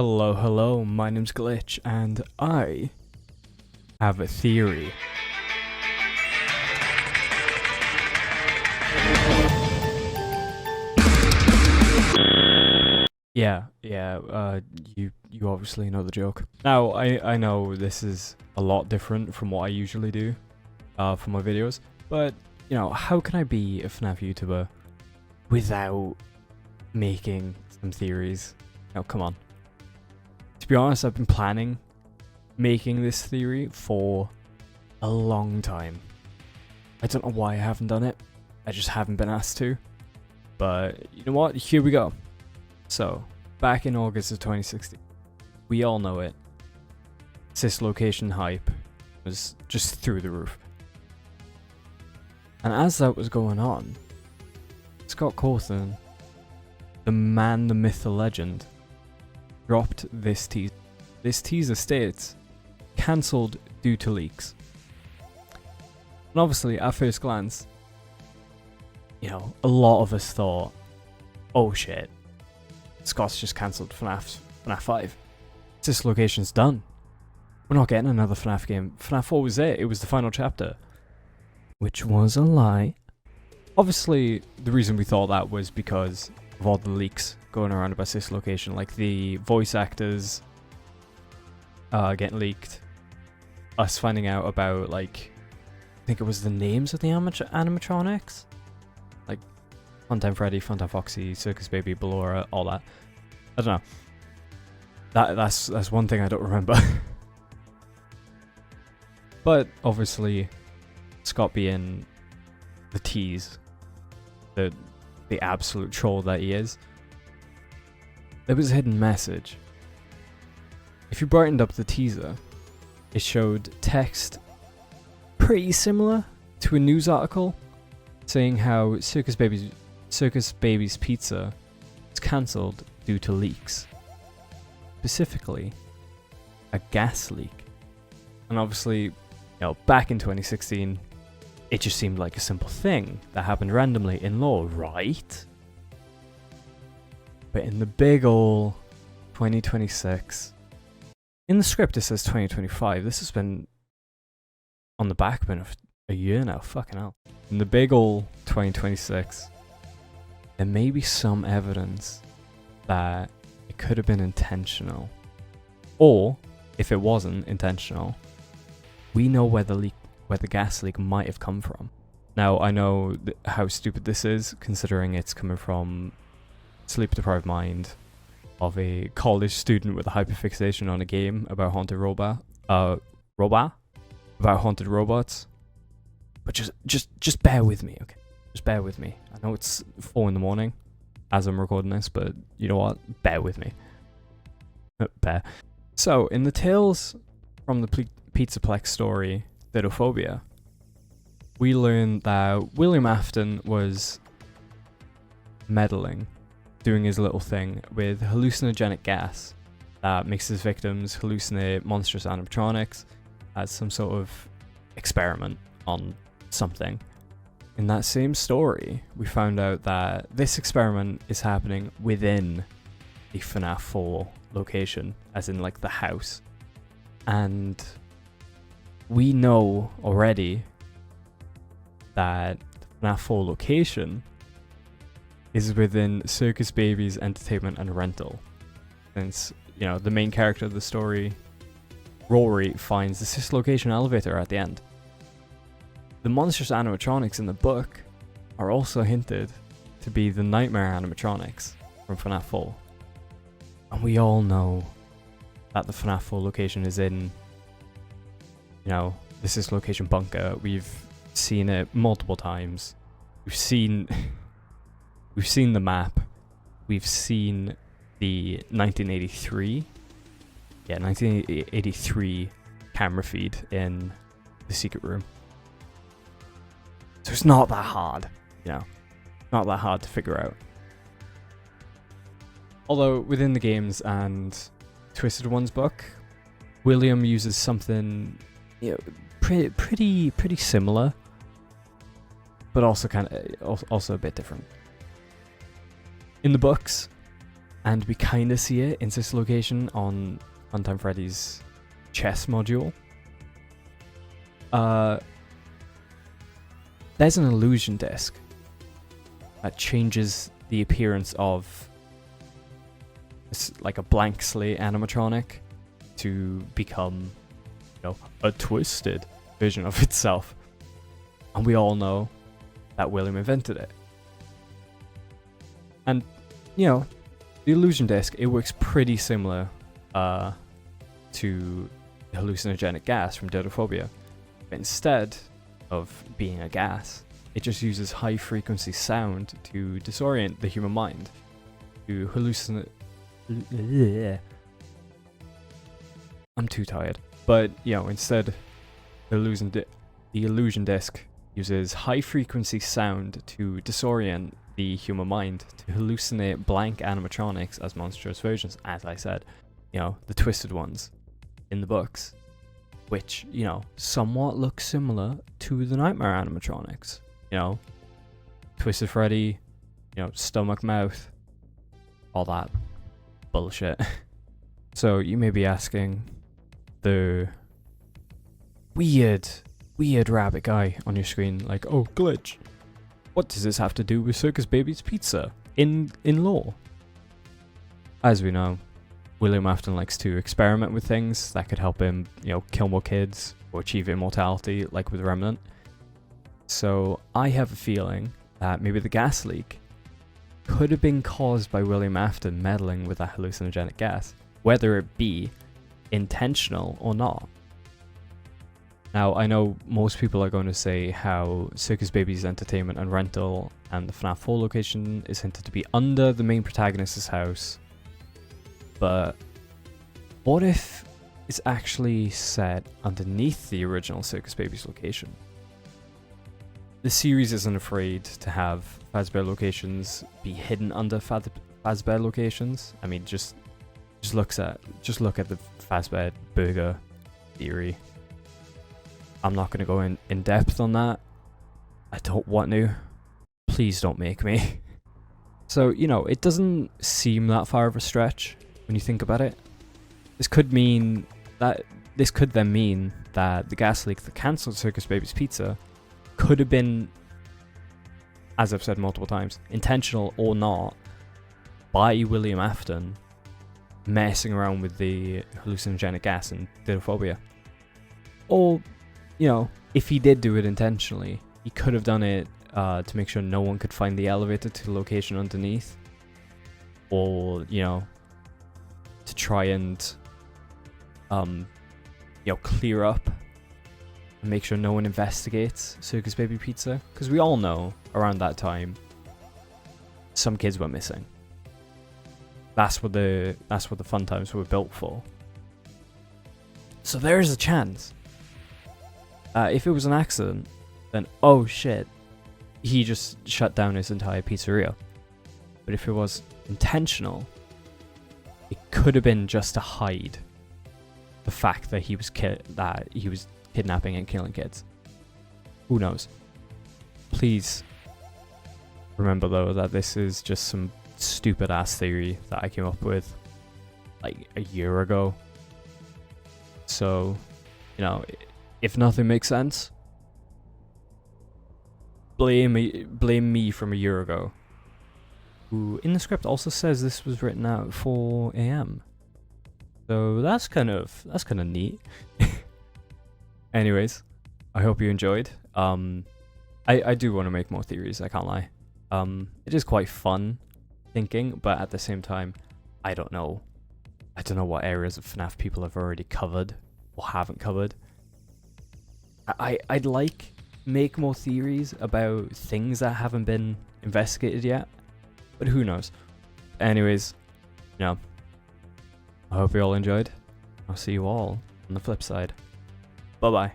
Hello, my name's Glitch, and I have a theory. You obviously know the joke. Now, I know this is a lot different from what I usually do for my videos, but, you know, how can I be a FNAF YouTuber without making some theories? Now, come on. To be honest, I've been planning making this theory for a long time. I don't know why I haven't done it. I just haven't been asked to. But you know what? Here we go. So, back in August of 2016, we all know it. Cislocation hype was just through the roof. And as that was going on, Scott Cawthon, the man, the myth, the legend, dropped this teaser. This teaser states, cancelled due to leaks. And obviously, at first glance, you know, a lot of us thought, oh shit, Scott's just cancelled FNAF 5. Cislocation's done. We're not getting another FNAF game. FNAF 4 was it was the final chapter. Which was a lie. Obviously, the reason we thought that was because of all the leaks going around about Cislocation, like the voice actors getting leaked, us finding out about, like, I think it was the names of the animatronics, like Funtime Freddy, Funtime Foxy, Circus Baby, Ballora, all that. I don't know. That's one thing I don't remember. But obviously, Scott being the tease, the absolute troll that he is, there was a hidden message. If you brightened up the teaser, it showed text pretty similar to a news article saying how Circus Baby's Pizza was cancelled due to leaks. Specifically, a gas leak. And obviously, you know, back in 2016, it just seemed like a simple thing that happened randomly in law, right? But in the big ol' 2026, in the script it says 2025. This has been on the backburner of a year now, fucking hell. In the big ol' 2026, there may be some evidence that it could have been intentional. Or, if it wasn't intentional, we know where the gas leak might have come from. Now, I know how stupid this is, considering it's coming from sleep-deprived mind of a college student with a hyperfixation on a game about haunted about haunted robots. But just bear with me, okay? Just bear with me. I know it's 4 in the morning as I'm recording this, but you know what? Bear with me. Bear. So, in the Tales from the Pizzaplex story, Vidophobia, we learn that William Afton was meddling, doing his little thing with hallucinogenic gas that makes his victims hallucinate monstrous animatronics as some sort of experiment on something. In that same story, we found out that this experiment is happening within the FNAF 4 location, as in like the house. And we know already that the FNAF 4 location is within Circus Baby's entertainment and rental. Since, you know, the main character of the story, Rory, finds the Cislocation elevator at the end. The monstrous animatronics in the book are also hinted to be the nightmare animatronics from FNAF 4. And we all know that the FNAF 4 location is in, you know, the Cislocation bunker. We've seen it multiple times. We've seen the map. We've seen the 1983 camera feed in the secret room. So it's not that hard, you know, not that hard to figure out. Although within the games and Twisted One's book, William uses something, you know, pretty similar, but also also a bit different. In the books, And we kind of see it in this location on Funtime Freddy's chess module. There's an illusion disc that changes the appearance of like a blank slate animatronic to become, a twisted version of itself. And we all know that William invented it. And, the illusion disc, it works pretty similar to the hallucinogenic gas from Dodophobia. But instead of being a gas, it just uses high frequency sound to disorient the human mind, to hallucinate. I'm too tired. But, instead, the illusion disc uses high frequency sound to disorient the human mind, to hallucinate blank animatronics as monstrous versions, as I said, the twisted ones in the books, which, somewhat look similar to the Nightmare animatronics. Twisted Freddy, stomach mouth, all that bullshit. So you may be asking the weird rabbit guy on your screen, like, oh, glitch, what does this have to do with Circus Baby's pizza in lore? As we know, William Afton likes to experiment with things that could help him, kill more kids or achieve immortality, like with Remnant. So I have a feeling that maybe the gas leak could have been caused by William Afton meddling with that hallucinogenic gas, whether it be intentional or not. Now, I know most people are going to say how Circus Baby's entertainment and rental and the FNAF 4 location is hinted to be under the main protagonist's house, but what if it's actually set underneath the original Circus Baby's location? The series isn't afraid to have Fazbear locations be hidden under Fazbear locations. I mean, just look at the Fazbear burger theory. I'm not going to go in depth on that. I don't want to. Please don't make me. So, it doesn't seem that far of a stretch when you think about it. This could then mean that the gas leak that cancelled Circus Baby's pizza could have been, as I've said multiple times, intentional or not, by William Afton messing around with the hallucinogenic gas and Dodophobia. Or, if he did do it intentionally, he could have done it to make sure no one could find the elevator to the location underneath. Or, to try and, clear up and make sure no one investigates Circus Baby Pizza. Because we all know, around that time, some kids were missing. That's what the fun times were built for. So there is a chance. If it was an accident, then oh shit, he just shut down his entire pizzeria. But if it was intentional, it could have been just to hide the fact that he was kidnapping and killing kids. Who knows? Please remember though that this is just some stupid ass theory that I came up with like a year ago. So, if nothing makes sense, blame me from a year ago. Who in the script also says this was written out at 4 a.m. So that's kind of neat. Anyways, I hope you enjoyed. I do want to make more theories, I can't lie. It is quite fun thinking, but at the same time, I don't know what areas of FNAF people have already covered or haven't covered. I'd make more theories about things that haven't been investigated yet, but who knows. Anyways, I hope you all enjoyed. I'll see you all on the flip side. Bye bye.